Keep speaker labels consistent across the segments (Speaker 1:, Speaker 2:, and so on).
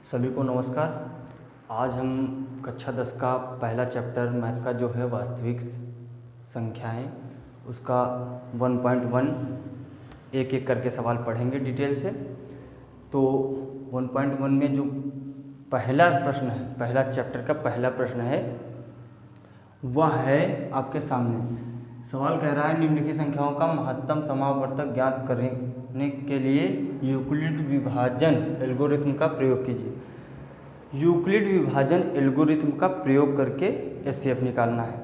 Speaker 1: सभी को नमस्कार। आज हम कक्षा 10 का पहला चैप्टर मैथ का जो है वास्तविक संख्याएं उसका 1.1 एक एक करके सवाल पढ़ेंगे डिटेल से। तो 1.1 में जो पहला प्रश्न है, पहला चैप्टर का पहला प्रश्न है, वह है आपके सामने। सवाल कह रहा है निम्नलिखित संख्याओं का महत्तम समावर्तक ज्ञात करने के लिए यूक्लिड विभाजन एल्गोरिथ्म का प्रयोग कीजिए। यूक्लिड विभाजन एल्गोरिथ्म का प्रयोग करके एचसीएफ निकालना है।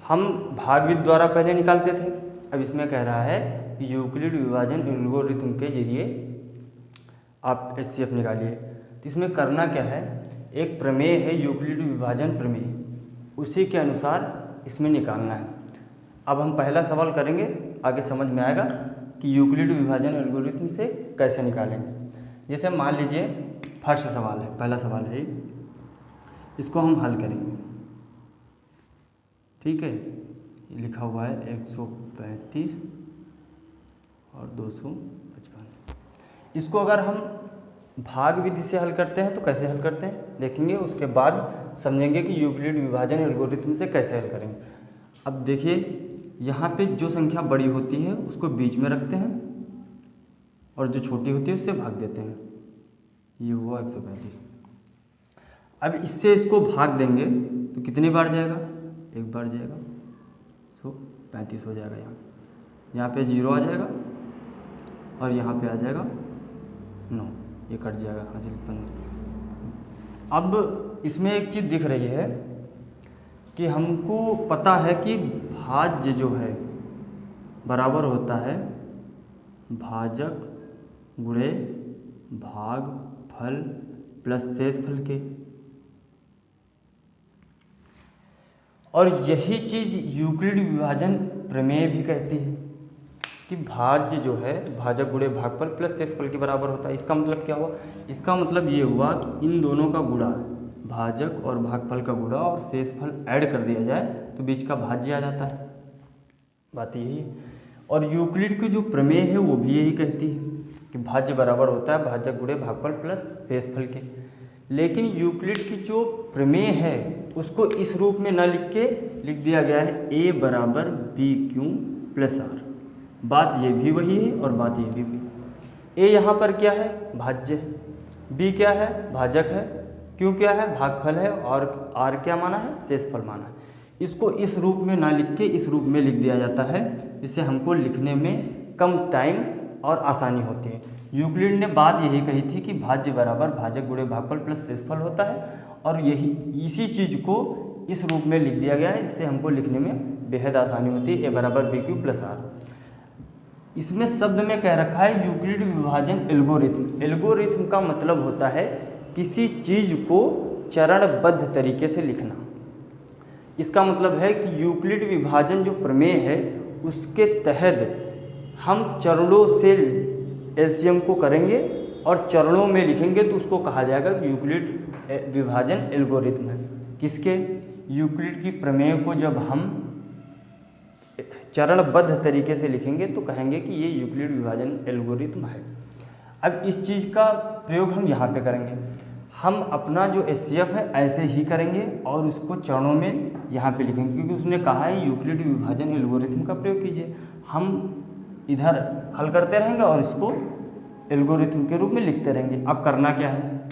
Speaker 1: हम भागविद द्वारा पहले निकालते थे, अब इसमें कह रहा है कि यूक्लिड विभाजन एल्गोरिथ्म के जरिए आप एचसीएफ निकालिए। तो इसमें करना क्या है, एक प्रमेय है यूक्लिड विभाजन प्रमेय, उसी के अनुसार इसमें निकालना है। अब हम पहला सवाल करेंगे, आगे समझ में आएगा कि यूक्लिड विभाजन एल्गोरिथ्म से कैसे निकालेंगे। जैसे मान लीजिए फर्स्ट सवाल है, पहला सवाल है, इसको हम हल करेंगे। ठीक है, लिखा हुआ है 135 और 255। इसको अगर हम भाग विधि से हल करते हैं तो कैसे हल करते हैं देखेंगे, उसके बाद समझेंगे कि यूक्लिड विभाजन एल्गोरिथम से कैसे हल करेंगे। अब देखिए, यहाँ पे जो संख्या बड़ी होती है उसको बीच में रखते हैं और जो छोटी होती है उससे भाग देते हैं। ये हुआ 135। अब इससे इसको भाग देंगे तो कितनी बार जाएगा, एक बार जाएगा, 135 हो जाएगा। यहाँ पे 0 आ जाएगा और यहाँ पे आ जाएगा 9, ये कट जाएगा हासिल 15। अब इसमें एक चीज़ दिख रही है कि हमको पता है कि भाज्य जो है बराबर होता है भाजक गुणे भाग फल प्लस शेष फल के। और यही चीज़ यूक्लिड विभाजन प्रमेय भी कहती है कि भाज्य जो है भाजक गुणे भागफल प्लस शेष फल के बराबर होता है। इसका मतलब क्या हुआ, इसका मतलब ये हुआ कि इन दोनों का गुणा, भाजक और भागफल का गुणा और शेष फल ऐड कर दिया जाए तो बीच का भाज्य आ जाता है। बात यही है। और यूक्लिड की जो प्रमेय है वो भी यही कहती है कि भाज्य बराबर होता है भाजक गुणे भागफल प्लस शेष फल के। लेकिन यूक्लिड की जो प्रमेय है उसको इस रूप में न लिख के लिख दिया गया है a बराबर बी क्यू प्लस आर। बात ये भी वही है और बात ये भी वही। a यहाँ पर क्या है, भाज्य है, b क्या है, भाजक है, q क्या है, भागफल है, और r क्या माना है, शेषफल माना है। इसको इस रूप में ना लिख के इस रूप में लिख दिया जाता है, जिससे हमको लिखने में कम टाइम और आसानी होती है। यूक्लिड ने बात यही कही थी कि भाज्य बराबर भाजक गुणे भागफल प्लस शेषफल होता है, और यही इसी चीज़ को इस रूप में लिख दिया गया है, जिससे हमको लिखने में बेहद आसानी होती है, a बराबर बी क्यू प्लस आर। इसमें शब्द में कह रखा है यूक्लिड विभाजन एल्गोरिथम। एल्गोरिथम का मतलब होता है किसी चीज़ को चरणबद्ध तरीके से लिखना। इसका मतलब है कि यूक्लिड विभाजन जो प्रमेय है उसके तहत हम चरणों से एलसीएम को करेंगे और चरणों में लिखेंगे तो उसको कहा जाएगा यूक्लिड विभाजन एल्गोरिथम है। किसके, यूक्लिड की प्रमेय को जब हम चरणबद्ध तरीके से लिखेंगे तो कहेंगे कि ये यूक्लिड विभाजन एल्गोरिथम है। अब इस चीज़ का प्रयोग हम यहाँ पे करेंगे। हम अपना जो एचसीएफ है ऐसे ही करेंगे और उसको चरणों में यहाँ पे लिखेंगे, क्योंकि उसने कहा है यूक्लिड विभाजन एल्गोरिथम का प्रयोग कीजिए। हम इधर हल करते रहेंगे और इसको एल्गोरिथम के रूप में लिखते रहेंगे। अब करना क्या है,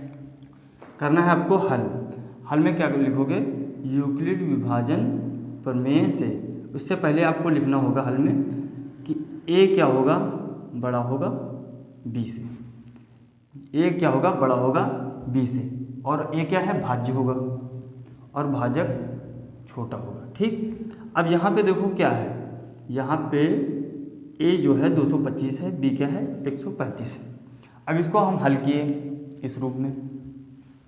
Speaker 1: करना है आपको हल। हल में क्या लिखोगे, यूक्लिड विभाजन प्रमेय से। उससे पहले आपको लिखना होगा हल में कि a क्या होगा, बड़ा होगा b से। a क्या होगा, बड़ा होगा b से, और a क्या है, भाज्य होगा, और भाजक छोटा होगा। ठीक, अब यहाँ पे देखो क्या है, यहाँ पे a जो है 225 है, b क्या है 135 है। अब इसको हम हल किए इस रूप में।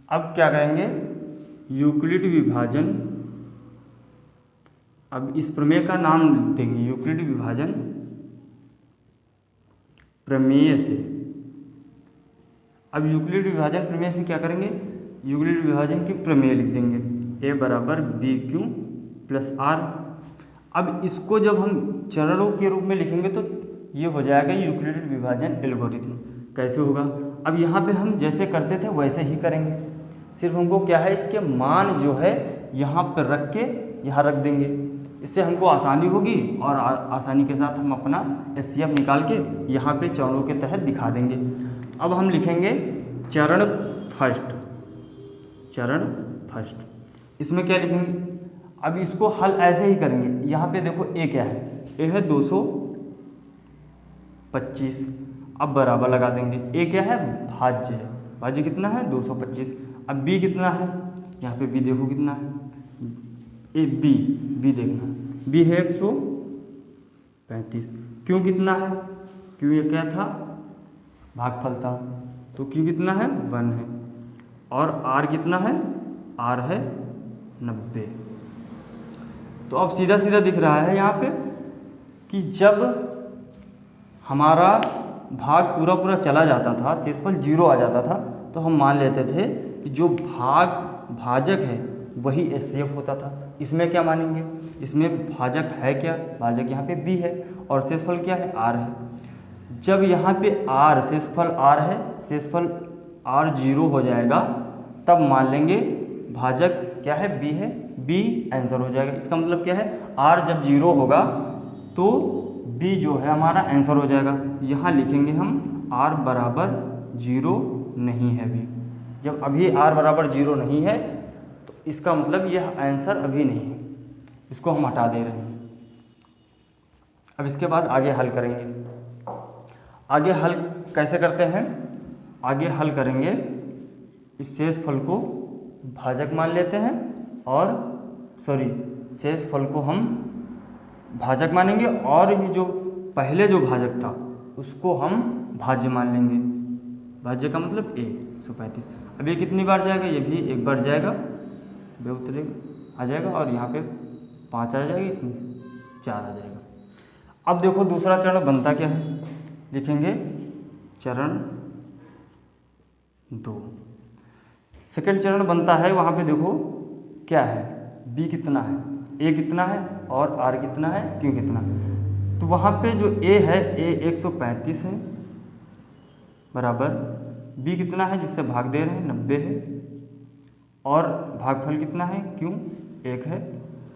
Speaker 1: अब क्या कहेंगे, यूक्लिड विभाजन, अब इस प्रमेय का नाम देंगे यूक्लिड विभाजन प्रमेय से। अब यूक्लिड विभाजन प्रमेय से क्या करेंगे, यूक्लिड विभाजन की प्रमेय लिख देंगे, a बराबर बी क्यू प्लस आर। अब इसको जब हम चरणों के रूप में लिखेंगे तो ये हो जाएगा यूक्लिड विभाजन एल्गोरिथम। कैसे होगा, अब यहाँ पे हम जैसे करते थे वैसे ही करेंगे, सिर्फ हमको क्या है इसके मान जो है यहाँ पर रख के यहाँ रख देंगे, इससे हमको आसानी होगी और आसानी के साथ हम अपना HCF निकाल के यहाँ पे चरणों के तहत दिखा देंगे। अब हम लिखेंगे चरण फर्स्ट, इसमें क्या लिखेंगे, अब इसको हल ऐसे ही करेंगे। यहाँ पे देखो ए क्या है, ए है 225, अब बराबर लगा देंगे, ए क्या है भाज्य है, भाज्य कितना है 225। अब बी कितना है, यहाँ पे बी देखो कितना है, ए बी देखना, बी है 135, क्यों कितना है, क्यों ये क्या था भागफल था, तो क्यों कितना है 1 है, और आर कितना है, आर है 90। तो अब सीधा सीधा दिख रहा है यहाँ पे कि जब हमारा भाग पूरा पूरा चला जाता था, शेषफल 0 आ जाता था, तो हम मान लेते थे कि जो भाजक है वही HCF होता था। इसमें क्या मानेंगे, इसमें भाजक है क्या, भाजक यहाँ पे B है और शेषफल क्या है R है। जब यहाँ पे R शेषफल R है, शेषफल R 0 हो जाएगा, तब मान लेंगे भाजक क्या है B है, B आंसर हो जाएगा। इसका मतलब क्या है, R जब 0 होगा तो B जो है हमारा आंसर हो जाएगा। यहाँ लिखेंगे हम R बराबर 0 नहीं है भी, जब अभी R बराबर 0 नहीं है तो इसका मतलब यह आंसर अभी नहीं है, इसको हम हटा दे रहे हैं। अब इसके बाद आगे हल करेंगे। आगे हल कैसे करते हैं, आगे हल करेंगे, इस शेषफल को भाजक मान लेते हैं और शेषफल को हम भाजक मानेंगे और ये जो पहले जो भाजक था उसको हम भाज्य मान लेंगे। भाज्य का मतलब A 135। अब ये कितनी बार जाएगा, ये भी एक बार जाएगा, बे उतरेगा आ जाएगा और यहाँ पे 5 आ जाएगी, इसमें 4 आ जाएगा। अब देखो दूसरा चरण बनता क्या है, लिखेंगे चरण 2। सेकंड चरण बनता है, वहाँ पे देखो क्या है, B कितना है, A कितना है और R कितना है, Q कितना है। तो वहाँ पे जो A है, A 135 है बराबर B कितना है जिससे भाग दे रहे हैं 90 है, और भागफल कितना है Q 1 है,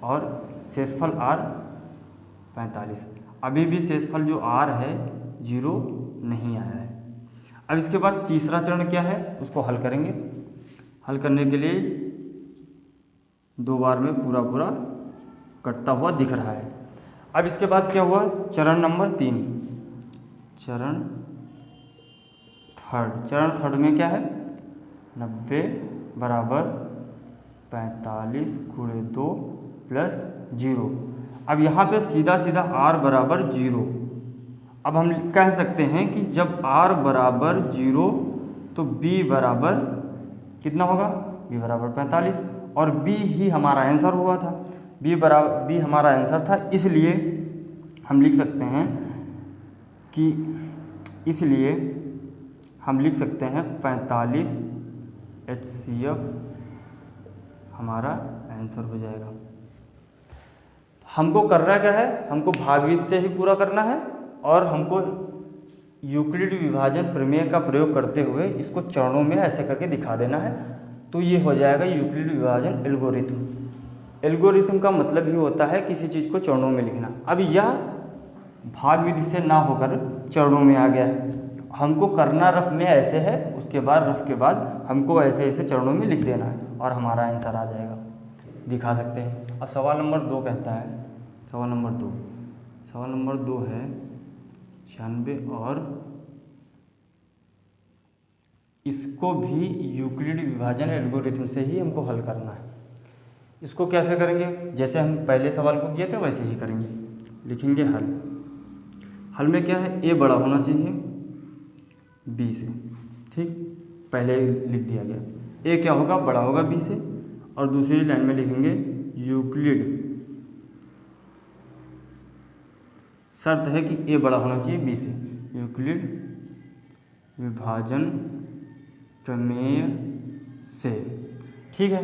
Speaker 1: और शेषफल R 45। अभी भी शेषफल जो R है 0 नहीं आया है। अब इसके बाद तीसरा चरण क्या है, उसको हल करेंगे। हल करने के लिए 2 बार में पूरा पूरा कटता हुआ दिख रहा है। अब इसके बाद क्या हुआ, चरण नंबर 3, चरण थर्ड में क्या है, 90 बराबर 45 गुणे 2 प्लस 0। अब यहाँ पे सीधा सीधा R बराबर 0। अब हम कह सकते हैं कि जब R बराबर 0 तो B बराबर कितना होगा, B बराबर 45, और B ही हमारा आंसर हुआ था, B हमारा आंसर था। इसलिए हम लिख सकते हैं कि 45 HCF हमारा आंसर हो जाएगा। हमको करना क्या है, हमको भागविधि से ही पूरा करना है और हमको यूक्लिड विभाजन प्रमेय का प्रयोग करते हुए इसको चरणों में ऐसे करके दिखा देना है। तो ये हो जाएगा यूक्लिड विभाजन एल्गोरिथम। एल्गोरिथम का मतलब ही होता है किसी चीज़ को चरणों में लिखना। अब यह भाग विधि से ना होकर चरणों में आ गया है, हमको करना रफ में ऐसे है, उसके बाद रफ के बाद हमको ऐसे ऐसे चरणों में लिख देना है और हमारा आंसर आ जाएगा, दिखा सकते हैं। अब सवाल नंबर 2 कहता है, सवाल नंबर 2 है 96, और इसको भी यूक्लिड विभाजन एल्गोरिथम से ही हमको हल करना है। इसको कैसे करेंगे, जैसे हम पहले सवाल को किए थे वैसे ही करेंगे। लिखेंगे हल में क्या है, A बड़ा होना चाहिए B से, ठीक, पहले लिख दिया गया। A क्या होगा, बड़ा होगा B से, और दूसरी लाइन में लिखेंगे यूक्लिड, शर्त है कि A बड़ा होना चाहिए B से, यूक्लिड विभाजन प्रमेय से, ठीक है।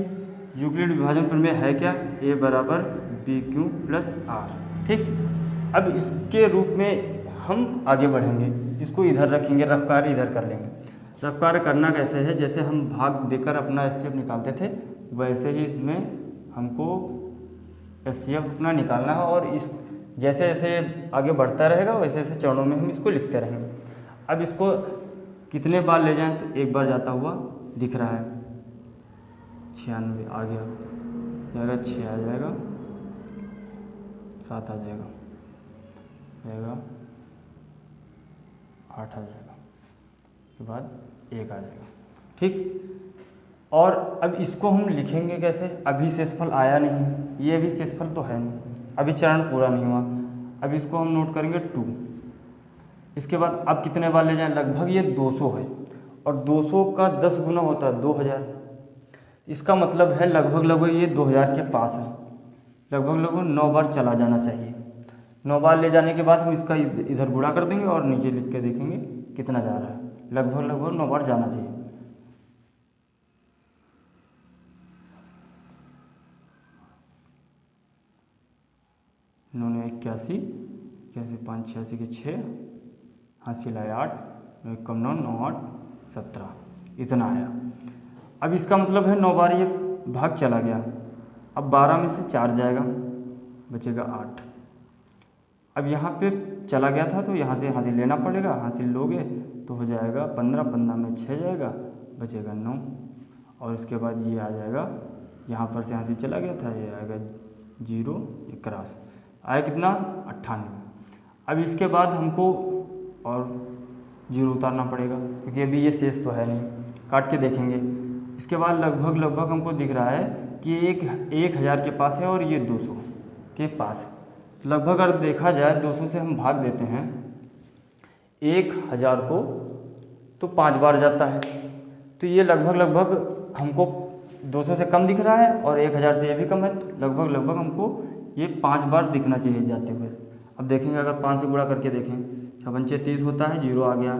Speaker 1: यूक्लिड विभाजन प्रमेय है क्या, A बराबर BQ प्लस R, ठीक। अब इसके रूप में हम आगे बढ़ेंगे, इसको इधर रखेंगे, रफ कार्य इधर कर लेंगे। रफ कार्य करना कैसे है, जैसे हम भाग देकर अपना एचसीएफ निकालते थे वैसे ही इसमें हमको एचसीएफ अपना निकालना है, और इस जैसे जैसे आगे बढ़ता रहेगा वैसे वैसे चरणों में हम इसको लिखते रहेंगे। अब इसको कितने बार ले जाएं, तो एक बार जाता हुआ दिख रहा है 96 आ गया, जाएगा 6 आ जाएगा, 7 आ जाएगा, 8 आ जाएगा, उसके बाद 1 आ जाएगा। ठीक, और अब इसको हम लिखेंगे कैसे, अभी शेषफल आया नहीं, ये अभी शेषफल तो है नहीं, अभी चरण पूरा नहीं हुआ। अब इसको हम नोट करेंगे 2। इसके बाद अब कितने बार ले जाएं, लगभग ये 200 है, और 200 का 10 गुना होता है 2000। इसका मतलब है लगभग ये 2000 के पास है, लगभग 9 बार चला जाना चाहिए। 9 बार ले जाने के बाद हम इसका इधर गुणा कर देंगे और नीचे लिख के देखेंगे कितना जा रहा है, लगभग 9 बार जाना चाहिए। इन्होंने 81, 5 86 के 6, हासिल आया 8, 9 कम 9 9 8 17, इतना आया। अब इसका मतलब है 9 बार ये भाग चला गया। अब 12 में से 4 जाएगा, बचेगा 8। अब यहाँ पे चला गया था तो यहाँ से हासिल लेना पड़ेगा, हासिल लोगे तो हो जाएगा 15, 15 में 6 जाएगा, बचेगा 9, और उसके बाद ये आ जाएगा, यहाँ पर से हासिल चला गया था, ये आएगा 0 क्रॉस आया कितना 98। अब इसके बाद हमको और 0 उतारना पड़ेगा क्योंकि अभी ये शेष तो है नहीं, काट के देखेंगे। इसके बाद लगभग हमको दिख रहा है कि 1000 के पास है और ये 200 के पास है। लगभग अगर देखा जाए 200 से हम भाग देते हैं 1000 को तो 5 बार जाता है, तो ये लगभग हमको 200 से कम दिख रहा है और 1000 से ये भी कम है, तो लगभग हमको ये 5 बार दिखना चाहिए जाते हुए। अब देखेंगे अगर 5 से गुणा करके देखें, 6 30 होता है, 0 आ गया,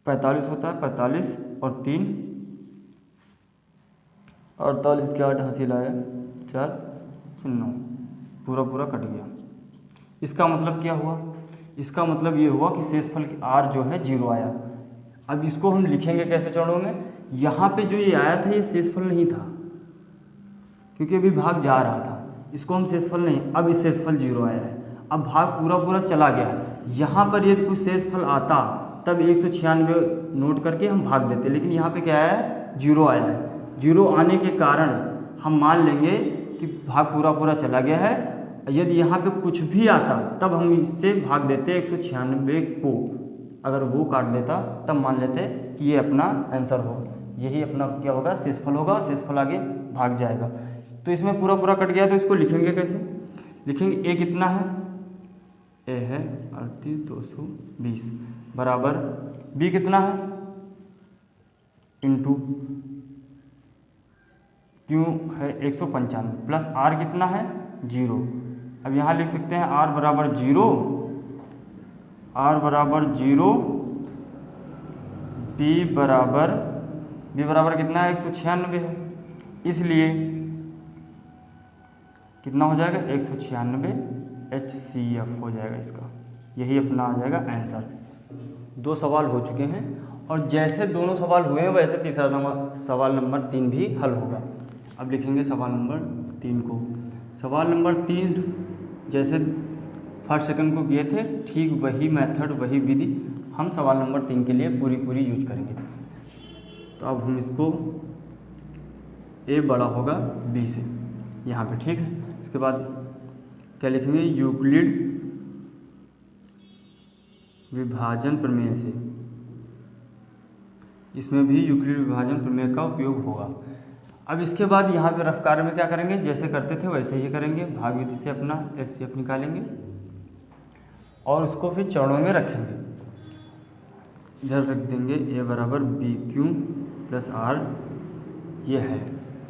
Speaker 1: 45 होता है, 45 और 3 48 के 8 हासिल आया 4 9, पूरा कट गया। इसका मतलब क्या हुआ, इसका मतलब ये हुआ कि शेषफल r जो है 0 आया। अब इसको हम लिखेंगे कैसे चरणों में, यहाँ पे जो ये आया था ये शेषफल नहीं था क्योंकि अभी भाग जा रहा था, इसको हम शेषफल नहीं, अब इस शेषफल 0 आया है। अब भाग पूरा चला गया है, यहाँ पर यदि कुछ शेषफल आता तब 196 नोट करके हम भाग देते, लेकिन यहाँ पे क्या है 0 आया है। 0 आने के कारण हम मान लेंगे कि भाग पूरा चला गया है। यदि यहाँ पे कुछ भी आता तब हम इससे भाग देते 196 को, अगर वो काट देता तब मान लेते कि ये अपना आंसर हो, यही अपना क्या होगा शेषफल होगा, और शेषफल आगे भाग जाएगा। तो इसमें पूरा कट गया, तो इसको लिखेंगे कैसे, लिखेंगे a कितना है, a है 38,220 बराबर b कितना है इंटू q है 195 प्लस r कितना है 0। अब यहाँ लिख सकते हैं r बराबर 0, b बराबर कितना है 196 है, इसलिए कितना हो जाएगा 196 HCF हो जाएगा इसका, यही अपना आ जाएगा आंसर। 2 सवाल हो चुके हैं और जैसे दोनों सवाल हुए हैं वैसे सवाल नंबर 3 भी हल होगा। अब लिखेंगे सवाल नंबर 3 को। सवाल नंबर 3 जैसे फर्स्ट सेकंड को किए थे ठीक वही मेथड वही विधि हम सवाल नंबर 3 के लिए पूरी यूज करेंगे। तो अब हम इसको a बड़ा होगा b से यहाँ पे, ठीक है। इसके बाद क्या लिखेंगे, यूक्लिड विभाजन प्रमेय से, इसमें भी यूक्लिड विभाजन प्रमेय का उपयोग होगा। अब इसके बाद यहाँ पे रफ कार्य में क्या करेंगे, जैसे करते थे वैसे ही करेंगे, भाग विधि से अपना HCF निकालेंगे और उसको फिर चरणों में रखेंगे। इधर रख देंगे a बराबर BQ प्लस R, ये है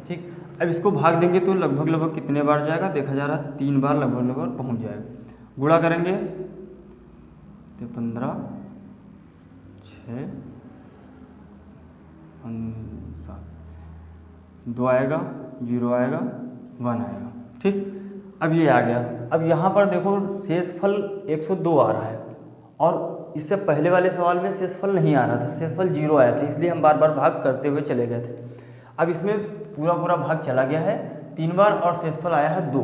Speaker 1: ठीक। अब इसको भाग देंगे तो लगभग कितने बार जाएगा देखा जा रहा है, 3 बार लगभग पहुँच जाएगा। गुणा करेंगे तो 15 6 7 2 आएगा, 0 आएगा, 1 आएगा, ठीक। अब ये आ गया। अब यहाँ पर देखो शेषफल 102 आ रहा है और इससे पहले वाले सवाल में शेषफल नहीं आ रहा था, शेषफल 0 आया था, इसलिए हम बार बार भाग करते हुए चले गए थे। अब इसमें पूरा पूरा भाग चला गया है 3 बार और शेषफल आया है 2,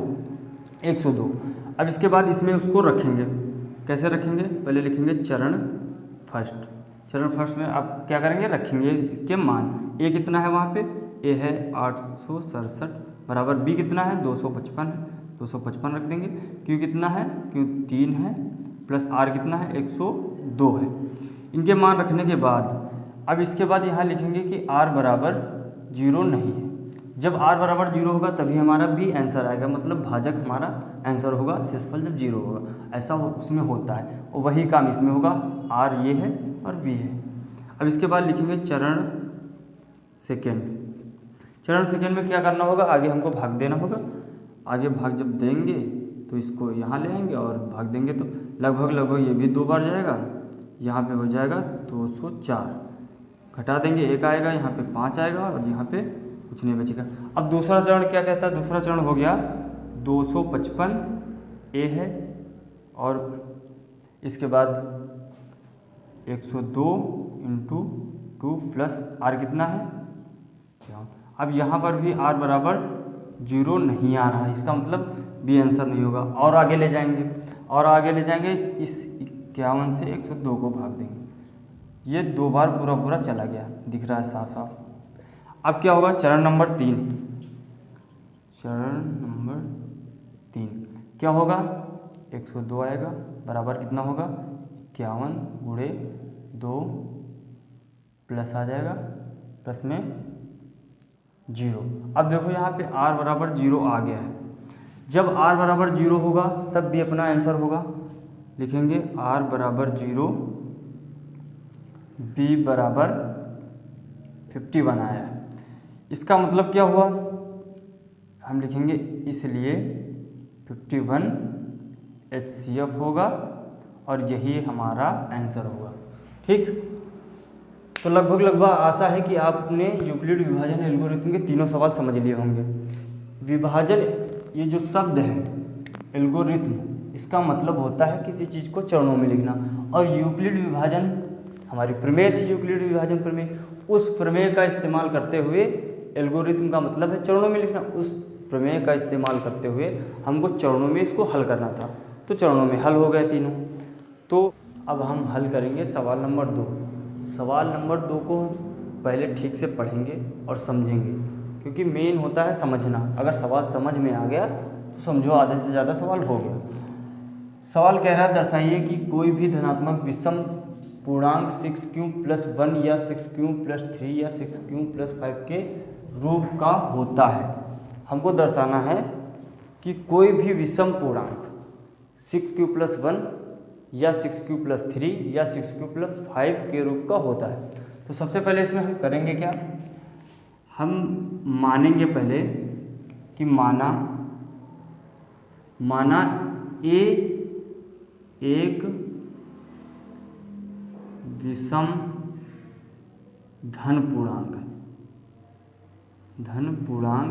Speaker 1: 102। अब इसके बाद इसमें उसको रखेंगे, कैसे रखेंगे, पहले लिखेंगे चरण फर्स्ट में आप क्या करेंगे, रखेंगे इसके मान। ए कितना है वहाँ पे, ए है 867 बराबर बी कितना है 255 है, 255 रख देंगे। क्यू कितना है, क्यू 3 है, प्लस आर कितना है 102 है। इनके मान रखने के बाद अब इसके बाद यहाँ लिखेंगे कि आर बराबर 0 नहीं है। जब आर बराबर 0 होगा तभी हमारा बी आंसर आएगा, मतलब भाजक हमारा आंसर होगा, शेषफल जब 0 होगा, ऐसा उसमें होता है। और वही काम इसमें होगा, आर ये है और बी है। अब इसके बाद लिखेंगे चरण सेकेंड में क्या करना होगा, आगे हमको भाग देना होगा। आगे भाग जब देंगे तो इसको यहाँ ले आएंगे और भाग देंगे तो लगभग ये भी 2 बार जाएगा, यहाँ पे हो जाएगा 204, घटा देंगे 1 आएगा, यहाँ पे 5 आएगा और यहाँ पे कुछ नहीं बचेगा। अब दूसरा चरण क्या कहता है, दूसरा चरण हो गया 255 ए है और इसके बाद 102 × 2 प्लस आर कितना है। अब यहाँ पर भी आर बराबर 0 नहीं आ रहा है, इसका मतलब बी आंसर नहीं होगा। और आगे ले जाएंगे इस 51 से 102 को भाग देंगे, ये 2 बार पूरा चला गया, दिख रहा है साफ साफ। अब क्या होगा, चरण नंबर 3 क्या होगा, 102 आएगा बराबर कितना होगा 51 × 2 प्लस आ जाएगा, प्लस में 0। अब देखो यहाँ पे r बराबर 0 आ गया है। जब r बराबर 0 होगा तब भी अपना आंसर होगा, लिखेंगे r बराबर 0, b बराबर 51 आया है। इसका मतलब क्या हुआ, हम लिखेंगे इसलिए 51 HCF होगा और यही हमारा आंसर होगा। ठीक, तो लगभग आशा है कि आपने यूक्लिड विभाजन एल्गोरिथम के तीनों सवाल समझ लिए होंगे। विभाजन, ये जो शब्द है एल्गोरिथम, इसका मतलब होता है किसी चीज़ को चरणों में लिखना। और यूक्लिड विभाजन, हमारी प्रमेय थी यूक्लिड विभाजन प्रमेय, उस प्रमेय का इस्तेमाल करते हुए एल्गोरिथम का मतलब है चरणों में लिखना। उस प्रमेय का इस्तेमाल करते हुए हमको चरणों में इसको हल करना था, तो चरणों में हल हो गए तीनों। तो अब हम हल करेंगे सवाल नंबर 2। सवाल नंबर 2 को पहले ठीक से पढ़ेंगे और समझेंगे, क्योंकि मेन होता है समझना। अगर सवाल समझ में आ गया तो समझो आधे से ज़्यादा सवाल हो गया। सवाल कह रहा है दर्शाइए कि कोई भी धनात्मक विषम पूर्णांक 6q + 1 या 6q + 3 या 6q + 5 के रूप का होता है। हमको दर्शाना है कि कोई भी विषम पूर्णांक 6q + 1 या 6q + 3 या 6q + 5 के रूप का होता है। तो सबसे पहले इसमें हम करेंगे क्या, हम मानेंगे पहले कि माना ए एक विषम धन पूर्णांक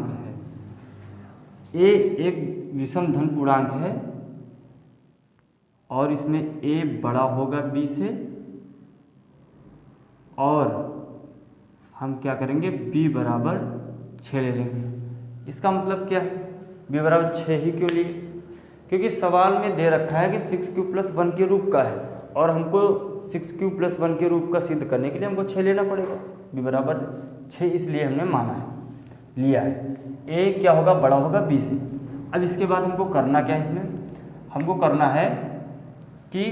Speaker 1: है। ए एक विषम धन पूर्णांक है और इसमें a बड़ा होगा b से, और हम क्या करेंगे b बराबर 6 ले लेंगे। इसका मतलब क्या है, b बराबर 6 ही क्यों लिए, क्योंकि सवाल में दे रखा है कि 6q + 1 के रूप का है और हमको 6q + 1 के रूप का सिद्ध करने के लिए हमको 6 लेना पड़ेगा। b बराबर 6 इसलिए हमने माना है, लिया है। a क्या होगा, बड़ा होगा b से। अब इसके बाद हमको करना क्या है, इसमें हमको करना है कि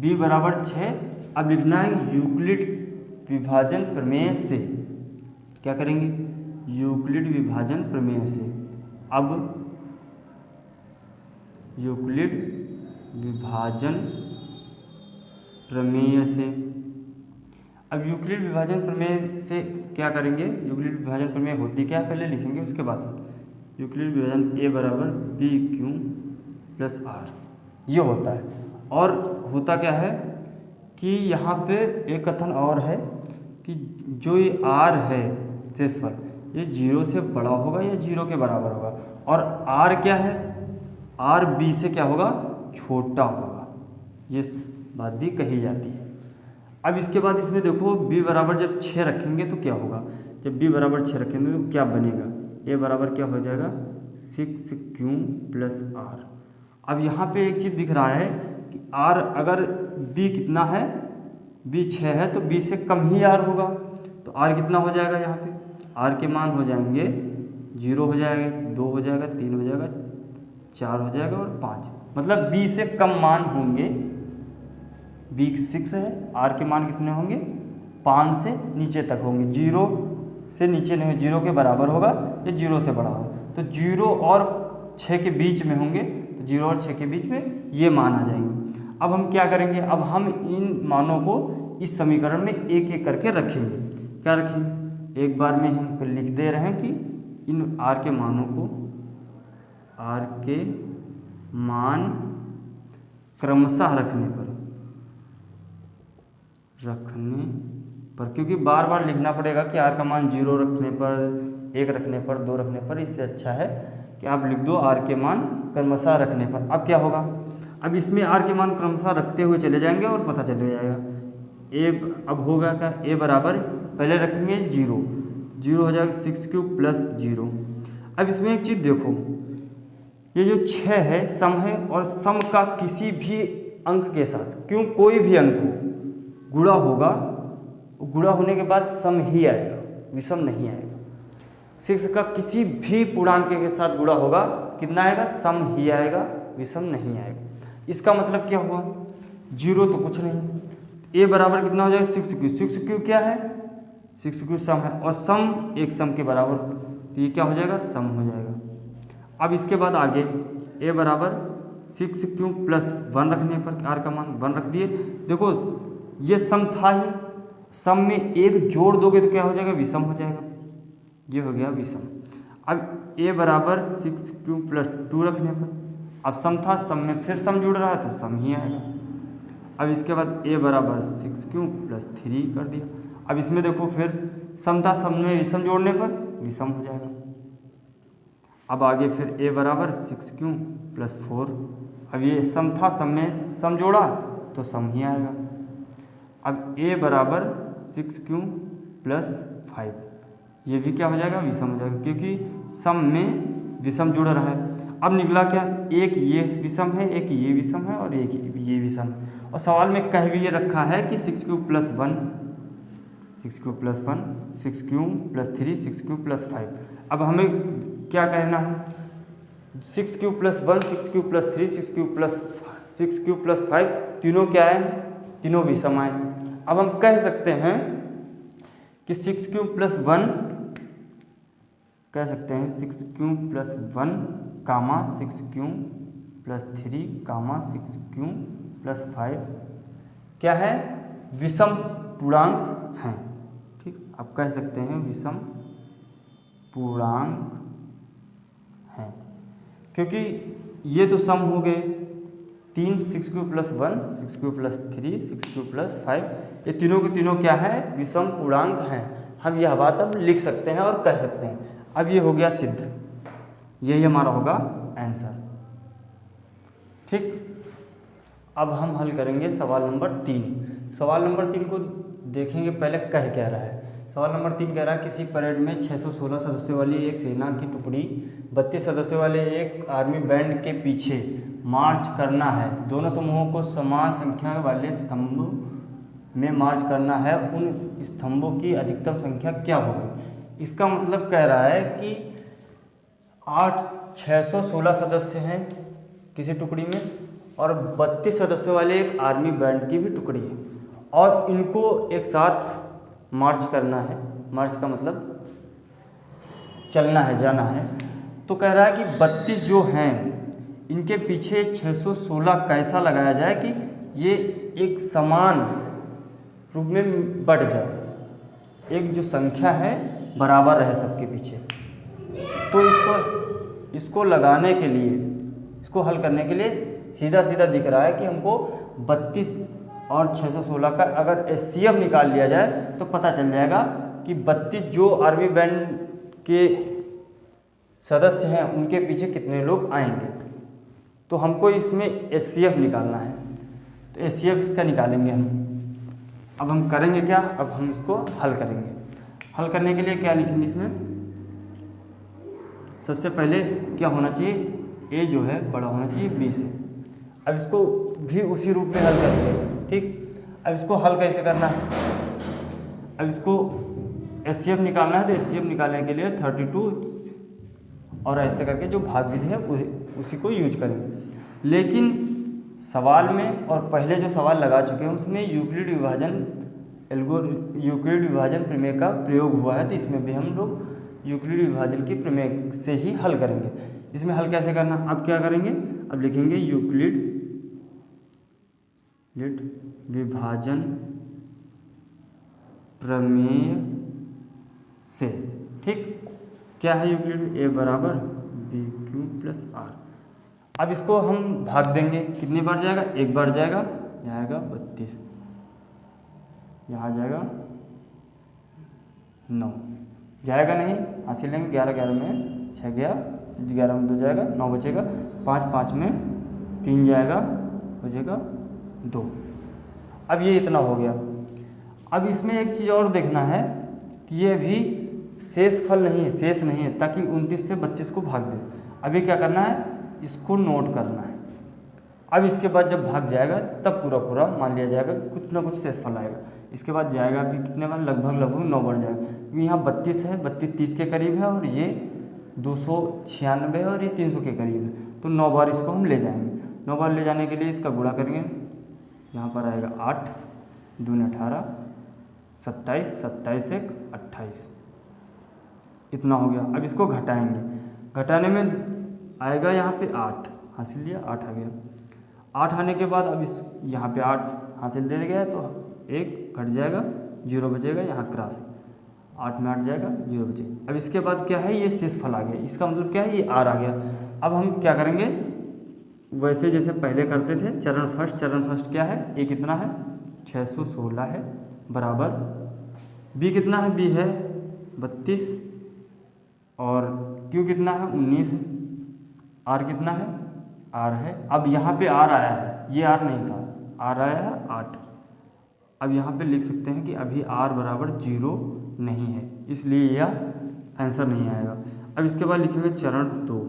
Speaker 1: b बराबर 6, अब लिखना है यूक्लिड विभाजन प्रमेय से। क्या करेंगे, यूक्लिड विभाजन प्रमेय से। अब यूक्लिड विभाजन प्रमेय से, अब यूक्लिड विभाजन प्रमेय से क्या करेंगे, यूक्लिड विभाजन प्रमेय होती क्या है पहले लिखेंगे, उसके बाद से यूक्लिड विभाजन a बराबर bq + r ये होता है। और होता क्या है कि यहाँ पे एक कथन और है कि जो ये r है शेषफल, ये 0 से बड़ा होगा या 0 के बराबर होगा, और r क्या है, r b से क्या होगा, छोटा होगा। ये बात भी कही जाती है। अब इसके बाद इसमें देखो b बराबर जब 6 रखेंगे तो क्या होगा, जब b बराबर 6 रखेंगे तो क्या बनेगा, a बराबर क्या हो जाएगा 6q प्लस r। अब यहाँ पे एक चीज़ दिख रहा है कि r अगर b कितना है, b 6 है तो b से कम ही r होगा, तो r कितना हो जाएगा, यहाँ पे r के मान हो जाएंगे 0 हो जाएगा, 2 हो जाएगा, 3 हो जाएगा, 4 हो जाएगा और 5, मतलब b से कम मान होंगे। b 6 है, r के मान कितने होंगे 5 से नीचे तक होंगे, 0 से नीचे नहीं, 0 के बराबर होगा या 0 से बड़ा होगा, तो 0 और 6 के बीच में होंगे, तो 0 और 6 के बीच में ये मान आ जाएंगे। अब हम क्या करेंगे, अब हम इन मानों को इस समीकरण में एक एक करके रखेंगे। क्या रखेंगे, एक बार में हम लिख दे रहे हैं कि इन r के मानों को, r के मान क्रमशः रखने पर, क्योंकि बार बार लिखना पड़ेगा कि r का मान 0 रखने पर, 1 रखने पर, 2 रखने पर, इससे अच्छा है कि आप लिख दो r के मान क्रमशः रखने पर। अब क्या होगा, अब इसमें r के मान क्रमशः रखते हुए चले जाएंगे और पता चल जाएगा a, अब होगा क्या, a बराबर पहले रखेंगे 0 हो जाएगा 6q प्लस 0। अब इसमें एक चीज़ देखो, ये जो 6 है सम है, और सम का किसी भी अंक के साथ, क्यों कोई भी अंक हो गुणा होगा, गुणा होने के बाद सम ही आएगा, विषम नहीं आएगा। 6 का किसी भी पूर्णांक के साथ गुणा होगा, कितना आएगा, सम ही आएगा, विषम नहीं आएगा। इसका मतलब क्या हुआ, 0 तो कुछ नहीं, a बराबर कितना हो जाएगा 6q क्या है, 6q सम है, और सम एक सम के बराबर, तो ये क्या हो जाएगा, सम हो जाएगा। अब इसके बाद आगे a बराबर 6q प्लस 1 रखने पर r का मान 1 रख दिए। देखो ये सम था ही, सम में एक जोड़ दोगे तो क्या हो जाएगा, विषम हो जाएगा, ये हो गया विषम। अब a बराबर 6q प्लस 2 रखने पर, अब सम था, सम में फिर सम जुड़ रहा है तो सम ही आएगा। अब इसके बाद a बराबर 6q प्लस 3 कर दिया। अब इसमें देखो फिर सम था, सम में विषम जोड़ने पर विषम हो जाएगा। अब आगे फिर a बराबर 6q प्लस 4, अब ये सम था, सम में सम जोड़ा तो सम ही आएगा। अब a बराबर 6q प्लस 5, ये भी क्या हो जाएगा, विषम हो जाएगा, क्योंकि सम में विषम जुड़ रहा है। अब निकला क्या, एक ये विषम है, एक ये विषम है और एक ये विषम है, और सवाल में कह भी ये रखा है कि 6q plus 1, 6q plus 1, 6q plus 3, 6q plus 5। अब हमें क्या कहना है, 6q plus 1, 6q plus 3, 6q plus 5 तीनों क्या है, तीनों विषम आए। अब हम कह सकते हैं कि 6q प्लस 1 कह सकते हैं, 6q प्लस 1 कामा 6q प्लस 3 कामा 6q प्लस 5 क्या है, विषम पूर्णांक हैं। ठीक, आप कह सकते हैं विषम पूर्णांक हैं, क्योंकि ये तो सम हो गए 3, 6q plus 1, 6q plus 3, 6q plus 5, ये तीनों के तीनों क्या है, विषम पूर्णांक हैं। हम यह बात अब लिख सकते हैं और कह सकते हैं। अब ये हो गया सिद्ध, यही हमारा होगा आंसर। ठीक, अब हम हल करेंगे सवाल नंबर 3। सवाल नंबर 3 को देखेंगे, पहले कह क्या रहा है। सवाल नंबर 3 कह रहा है, किसी परेड में 616 सदस्यों वाली एक सेना की टुकड़ी 32 सदस्यों वाले एक आर्मी बैंड के पीछे मार्च करना है। दोनों समूहों को समान संख्या वाले स्तंभ में मार्च करना है, उन स्तंभों की अधिकतम संख्या क्या होगी। इसका मतलब कह रहा है कि 616 सदस्य हैं किसी टुकड़ी में, और 32 सदस्यों वाले एक आर्मी बैंड की भी टुकड़ी है, और इनको एक साथ मार्च करना है। मार्च का मतलब चलना है, जाना है। तो कह रहा है कि 32 जो हैं इनके पीछे 616 कैसा लगाया जाए कि ये एक समान रूप में बढ़ जाए, एक जो संख्या है बराबर रहे सबके पीछे। तो इसको लगाने के लिए, इसको हल करने के लिए सीधा सीधा दिख रहा है कि हमको 32 और 616 का अगर एचसीएफ निकाल लिया जाए तो पता चल जाएगा कि 32 जो आर्मी बैंड के सदस्य हैं उनके पीछे कितने लोग आएंगे। तो हमको इसमें एचसीएफ निकालना है। तो HCF इसका निकालेंगे हम। अब हम करेंगे क्या, अब हम इसको हल करेंगे। हल करने के लिए क्या लिखेंगे इसमें, सबसे पहले क्या होना चाहिए, A जो है बड़ा होना चाहिए B से। अब इसको भी उसी रूप में हल करेंगे, ठीक। अब इसको हल कैसे करना है, अब इसको HCF निकालना है, तो HCF निकालने के लिए 32 और ऐसे करके जो भाग विधि है उसी को यूज करेंगे। लेकिन सवाल में और पहले जो सवाल लगा चुके हैं उसमें यूक्लिड विभाजन प्रमेय का प्रयोग हुआ है, तो इसमें भी हम लोग यूक्लिड विभाजन के प्रमेय से ही हल करेंगे। इसमें हल कैसे करना, अब क्या करेंगे, अब लिखेंगे यूक्लिड विभाजन प्रमेय से, ठीक। क्या है यूक्लिड, A बराबर BQ प्लस R। अब इसको हम भाग देंगे, कितनी बार जाएगा, एक बार जाएगा, यहाँ आएगा 32, यहाँ आ जाएगा 9, जाएगा नहीं, हासिल लेंगे 11 11 में 6 गया, 11 में 2 जाएगा, 9 बचेगा, 5 5 में 3 जाएगा, बचेगा 2। अब ये इतना हो गया। अब इसमें एक चीज़ और देखना है कि ये भी शेष फल नहीं है, शेष नहीं है, ताकि 29 से 32 को भाग दे। अभी क्या करना है, इसको नोट करना है। अब इसके बाद जब भाग जाएगा तब पूरा मान लिया जाएगा, कुछ ना कुछ शेषफल आएगा। इसके बाद जाएगा भी कितने बार, लगभग 9 बार जाएगा, क्योंकि यहाँ 32 है, 32 30 के करीब है, और ये 296 है, और ये 300 के करीब है, तो 9 बार इसको हम ले जाएंगे। 9 बार ले जाने के लिए इसका गुणा करेंगे, यहाँ पर आएगा 8 दूनी 18, 27 27 1 28, इतना हो गया। अब इसको घटाएंगे, घटाने में आएगा यहाँ पे 8, हासिल लिया, 8 आ गया। 8 आने के बाद अब इस यहाँ पे 8 हासिल दे गया, तो 1 घट जाएगा, 0 बचेगा, यहाँ क्रॉस, 8 में 8 जाएगा, 0 बचेगा। अब इसके बाद क्या है, ये शेषफल आ गया, इसका मतलब क्या है, ये R आ गया। अब हम क्या करेंगे, वैसे जैसे पहले करते थे, चरण फर्स्ट क्या है, A कितना है 616 है, बराबर B कितना है, B है 32, और Q कितना है 19, R कितना है, R है। अब यहाँ पे R आया है, ये R नहीं था, R आया है 8। अब यहाँ पे लिख सकते हैं कि अभी R बराबर 0 नहीं है, इसलिए यह आंसर नहीं आएगा। अब इसके बाद लिखेंगे चरण 2।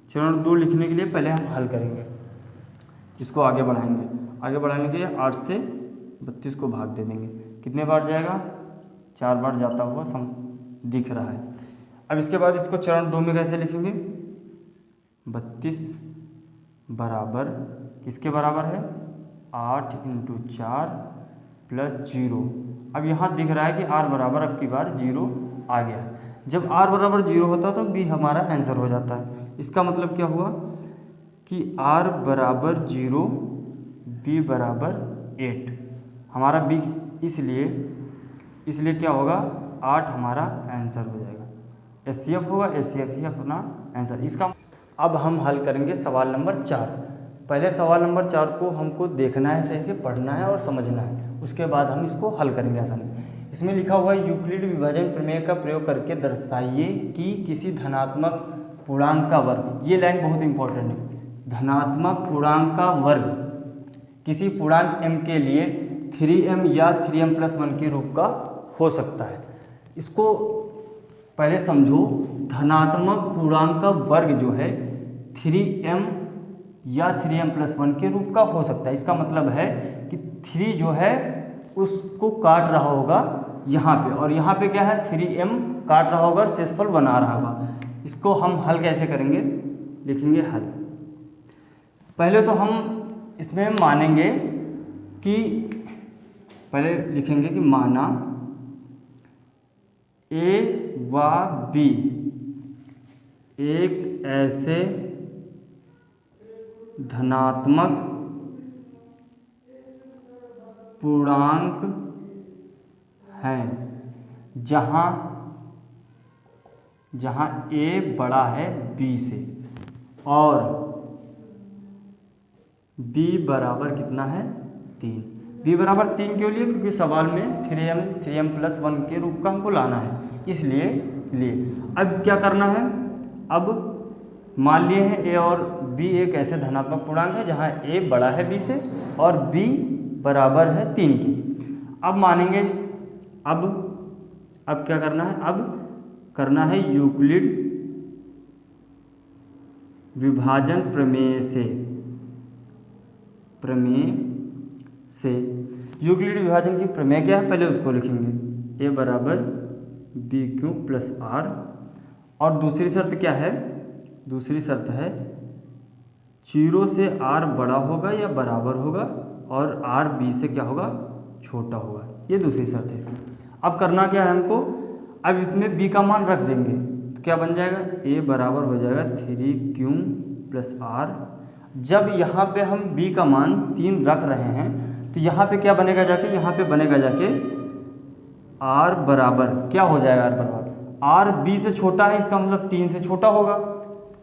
Speaker 1: चरण 2 लिखने के लिए पहले हम हल करेंगे, इसको आगे बढ़ाएंगे। आगे बढ़ाने के लिए 8 से 32 को भाग दे देंगे, कितने बार जाएगा, 4 बार जाता हुआ दिख रहा है। अब इसके बाद इसको चरण 2 में कैसे लिखेंगे, 32 बराबर किसके बराबर है, 8 × 4 प्लस 0। अब यहाँ दिख रहा है कि R बराबर अब की बार 0 आ गया है। जब R बराबर 0 होता है तो B हमारा आंसर हो जाता है। इसका मतलब क्या हुआ कि R बराबर 0, B बराबर 8, हमारा B इसलिए क्या होगा, 8 हमारा आंसर हो जाएगा। HCF होगा, HCF ही अपना आंसर। इसका अब हम हल करेंगे सवाल नंबर 4। पहले सवाल नंबर 4 को हमको देखना है, सही से पढ़ना है और समझना है, उसके बाद हम इसको हल करेंगे आसानी से। इसमें लिखा हुआ है यूक्लिड विभाजन प्रमेय का प्रयोग करके दर्शाइए कि किसी धनात्मक पूर्णांक का वर्ग, ये लाइन बहुत इंपॉर्टेंट है, धनात्मक पूर्णांक का वर्ग किसी पूर्णांक m के लिए 3m या 3m+1 के रूप का हो सकता है। इसको पहले समझो, धनात्मक पूर्णांक का वर्ग जो है 3m या 3m+1 के रूप का हो सकता है। इसका मतलब है कि 3 जो है उसको काट रहा होगा यहाँ पे, और यहाँ पे क्या है 3m काट रहा होगा, शेषफल बना रहा होगा। इसको हम हल कैसे करेंगे, लिखेंगे हल। पहले तो हम इसमें मानेंगे कि, पहले लिखेंगे कि माना A व B एक ऐसे धनात्मक पूर्णांक हैं जहाँ A बड़ा है B से और B बराबर कितना है 3। B बराबर 3 क्यों लिए, क्योंकि सवाल में 3m+1 के रूप का हमको लाना है, इसलिए लिए। अब क्या करना है, अब मान लिए हैं A और B एक ऐसे धनात्मक पूर्णांक है जहाँ A बड़ा है B से और b बराबर है 3 के। अब मानेंगे, अब क्या करना है, अब करना है यूक्लिड विभाजन प्रमेय से। यूक्लिड विभाजन की प्रमेय क्या है, पहले उसको लिखेंगे, a बराबर बी क्यू प्लस आर। और दूसरी शर्त क्या है, दूसरी शर्त है 0 से r बड़ा होगा या बराबर होगा और r b से क्या होगा, छोटा होगा। ये दूसरी शर्त है इसकी। अब करना क्या है हमको, अब इसमें b का मान रख देंगे तो क्या बन जाएगा, a बराबर हो जाएगा 3q प्लस आर। जब यहाँ पे हम b का मान 3 रख रहे हैं तो यहाँ पे क्या बनेगा जाके, यहाँ पे बनेगा जाके r बराबर क्या हो जाएगा, r बराबर r b से छोटा है, इसका मतलब 3 से छोटा होगा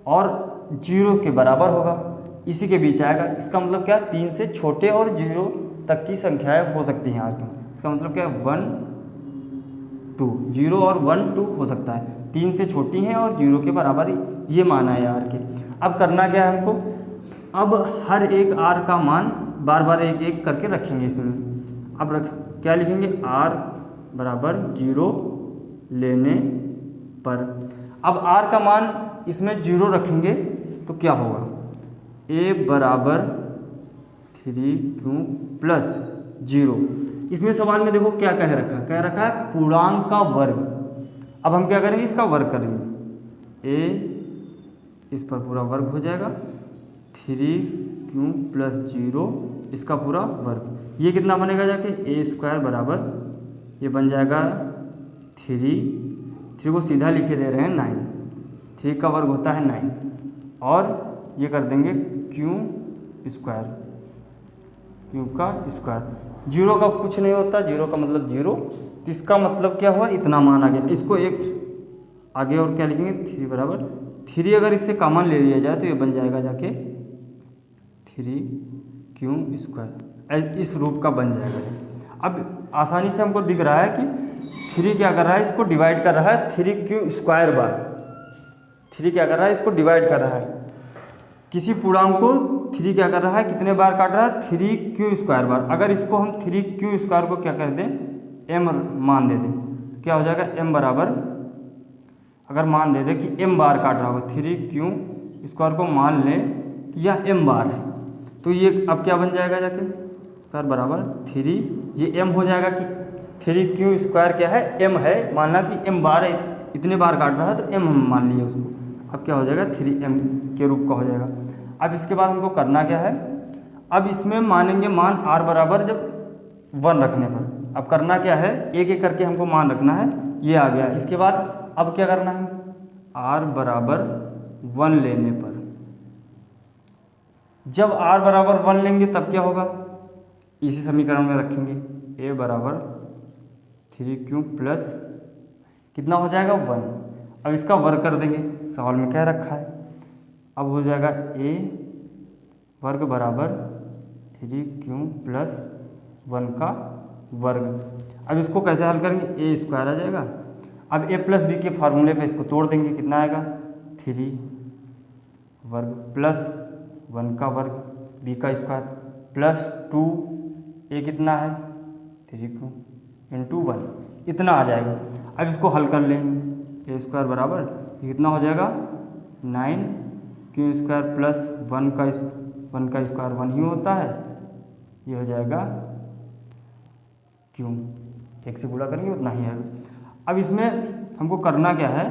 Speaker 1: और 0 के बराबर होगा, इसी के बीच आएगा। इसका मतलब क्या, 3 से छोटे और 0 तक की संख्याएं हो सकती हैं r की। इसका मतलब क्या है 1 2, 0 और 1 2 हो सकता है, 3 से छोटी हैं और 0 के बराबर, ये माना है r के। अब करना क्या है हमको, अब हर एक r का मान बार बार एक एक करके रखेंगे इसमें। अब क्या लिखेंगे, r बराबर 0 लेने पर। अब r का मान इसमें 0 रखेंगे तो क्या होगा, a बराबर 3q प्लस 0। इसमें सवाल में देखो क्या कह रखा है पूर्णांक का वर्ग। अब हम क्या करेंगे, इसका वर्ग करेंगे, a इस पर पूरा वर्ग हो जाएगा, 3q प्लस 0 इसका पूरा वर्ग। ये कितना बनेगा जाके, a स्क्वायर बराबर ये बन जाएगा 3 को सीधा लिखे दे रहे हैं 9, 3 का वर्ग होता है 9 और ये कर देंगे q स्क्वायर, q का स्क्वायर। 0 का कुछ नहीं होता, 0 का मतलब 0, तो इसका मतलब क्या हुआ, इतना मान आ गया। इसको एक आगे और क्या लिखेंगे, 3 बराबर 3, अगर इससे कॉमन ले लिया जाए तो ये बन जाएगा जाके 3q स्क्वायर, इस रूप का बन जाएगा। अब आसानी से हमको दिख रहा है कि 3 क्या कर रहा है, इसको डिवाइड कर रहा है 3q स्क्वायर बार। 3 क्या कर रहा है, इसको डिवाइड कर रहा है, किसी पूर्णांक को 3 क्या कर रहा है, कितने बार काट रहा है, 3q स्क्वायर बार। अगर इसको हम 3q स्क्वायर को क्या कर दें, m मान दे दें, क्या हो जाएगा, m बराबर, अगर मान दे दें कि m बार काट रहा होगा, 3q स्क्वायर को मान लें कि यह m बार है, तो ये अब क्या बन जाएगा जाके, स्क्वायर बराबर 3, ये m हो जाएगा कि 3q स्क्वायर क्या है, m है, मानना कि m बार है, इतने बार काट रहा है तो m हम मान लिए उसको। अब क्या हो जाएगा, 3m के रूप का हो जाएगा। अब इसके बाद हमको करना क्या है, अब इसमें मानेंगे मान r बराबर जब 1 रखने पर। अब करना क्या है, एक एक करके हमको मान रखना है, ये आ गया। इसके बाद अब क्या करना है, r बराबर 1 लेने पर, जब r बराबर 1 लेंगे तब क्या होगा, इसी समीकरण में रखेंगे, a बराबर 3q प्लस कितना हो जाएगा 1। अब इसका वर्ग कर देंगे, सवाल में कह रखा है। अब हो जाएगा a वर्ग बराबर 3q प्लस 1 का वर्ग। अब इसको कैसे हल करेंगे, a स्क्वायर आ जाएगा। अब a प्लस बी के फार्मूले पे इसको तोड़ देंगे, कितना आएगा, 3 वर्ग प्लस 1 का वर्ग, b का स्क्वायर प्लस 2, a कितना है 3q इंटू 1, इतना आ जाएगा। अब इसको हल कर लेंगे, a स्क्वायर बराबर ये कितना हो जाएगा 9q स्क्वायर प्लस 1 का स्क्वायर 1 ही होता है, ये हो जाएगा q, 1 से गुणा करेंगे उतना ही आएगा। अब इसमें हमको करना क्या है,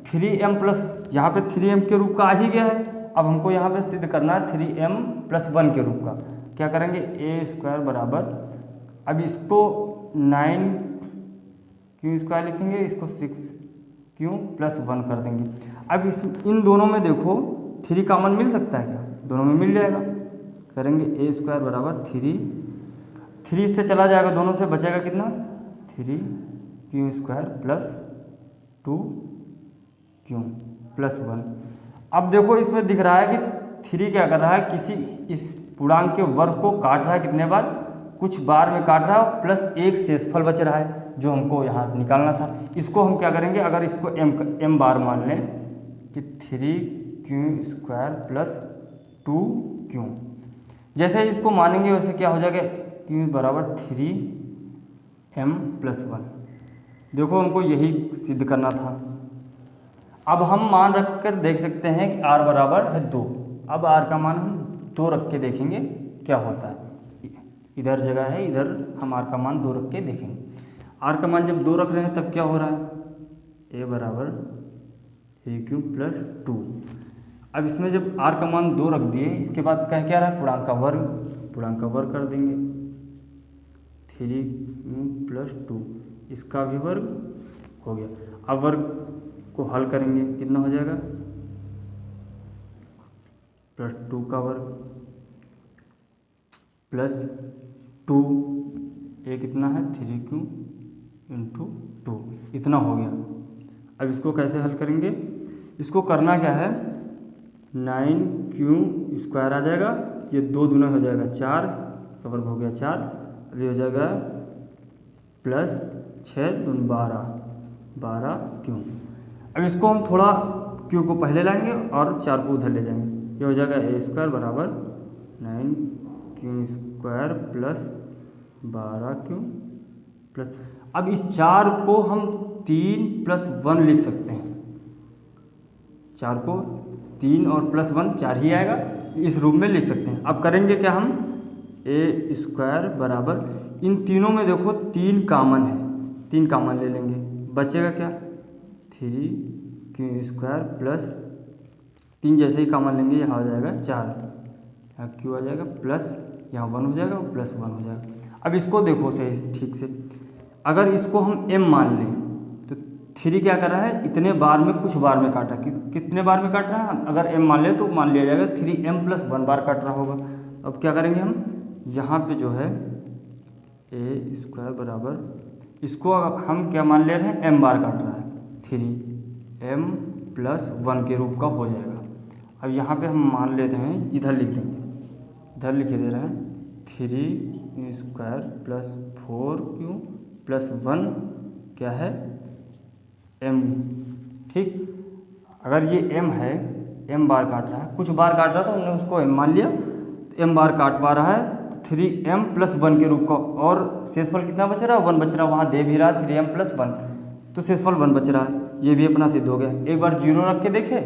Speaker 1: 3m प्लस, यहाँ पे 3m के रूप का आ ही गया है, अब हमको यहाँ पे सिद्ध करना है 3m प्लस 1 के रूप का। क्या करेंगे, a स्क्वायर बराबर, अब इसको 9q स्क्वायर लिखेंगे, इसको 6q प्लस 1 कर देंगे। अब इन दोनों में देखो 3 कॉमन मिल सकता है क्या, दोनों में मिल जाएगा। करेंगे a स्क्वायर बराबर 3 से चला जाएगा, दोनों से बचेगा कितना 3q square plus 2q plus 1। अब देखो इसमें दिख रहा है कि 3 क्या कर रहा है, किसी इस पूर्णांक के वर्ग को काट रहा है, कितने बार, कुछ बार में काट रहा है, प्लस एक शेषफल बच रहा है जो हमको यहाँ निकालना था। इसको हम क्या करेंगे, अगर इसको m बार मान लें कि 3q स्क्वायर प्लस 2q, जैसे ही इसको मानेंगे वैसे क्या हो जाएगा, Q बराबर 3m+1। देखो हमको यही सिद्ध करना था। अब हम मान रख कर देख सकते हैं कि r बराबर है 2। अब r का मान हम 2 रख के देखेंगे क्या होता है। इधर जगह है, इधर हम r का मान 2 रख के देखेंगे। r का मान जब 2 रख रहे हैं तब क्या हो रहा है, a बराबर AQ + 2। अब इसमें जब r का मान 2 रख दिए, इसके बाद क्या रहा है, पूर्णांक का वर्ग कर देंगे। 3Q + 2 इसका भी वर्ग हो गया। अब वर्ग को हल करेंगे, कितना हो जाएगा, +2 का वर्ग +2, ये कितना है 3Q × 2, इतना हो गया। अब इसको कैसे हल करेंगे, इसको करना क्या है, 9Q² आ जाएगा, ये 2 दूना हो जाएगा 4 का वर्ग हो गया 4, अब ये हो जाएगा +6 दून 12Q। अब इसको हम थोड़ा Q को पहले लाएंगे और 4 को उधर ले जाएंगे, ये हो जाएगा a² बराबर 9Q² + 12Q प्लस, अब इस 4 को हम 3 + 1 लिख सकते हैं। 4 को 3 और +1 4 ही आएगा, इस रूप में लिख सकते हैं। अब करेंगे क्या, हम a² बराबर, इन तीनों में देखो 3 कॉमन है, 3 कॉमन ले लेंगे, बचेगा क्या 3Q² + 3 जैसे ही कॉमन लेंगे यहाँ हो जाएगा 4, यहाँ Q आ जाएगा प्लस, यहाँ 1 हो जाएगा और +1 हो जाएगा। अब इसको देखो सही ठीक से, अगर इसको हम m मान लें तो 3 क्या कर रहा है, इतने बार में कुछ बार में काटा, कितने बार में काट रहा है, अगर m मान ले तो मान लिया जाएगा 3m + 1 बार काट रहा होगा। अब क्या करेंगे हम, यहाँ पे जो है a² बराबर, इसको हम क्या मान ले रहे हैं, m बार काट रहा है, 3m + 1 के रूप का हो जाएगा। अब यहाँ पे हम मान लेते हैं, इधर लिख देंगे, इधर लिखे दे रहे हैं 3Q² + 4Q + 1 क्या है m, ठीक। अगर ये m है, m बार काट रहा है, कुछ बार काट रहा था हमने उसको m मान लिया, तो m बार काट पा रहा है, तो 3m + 1 के रूप का, और शेषफल कितना बच रहा है, 1 बच रहा है, वहाँ दे भी रहा है 3m + 1, तो शेषफल 1 बच रहा है, ये भी अपना सिद्ध हो गया। एक बार 0 रख के देखे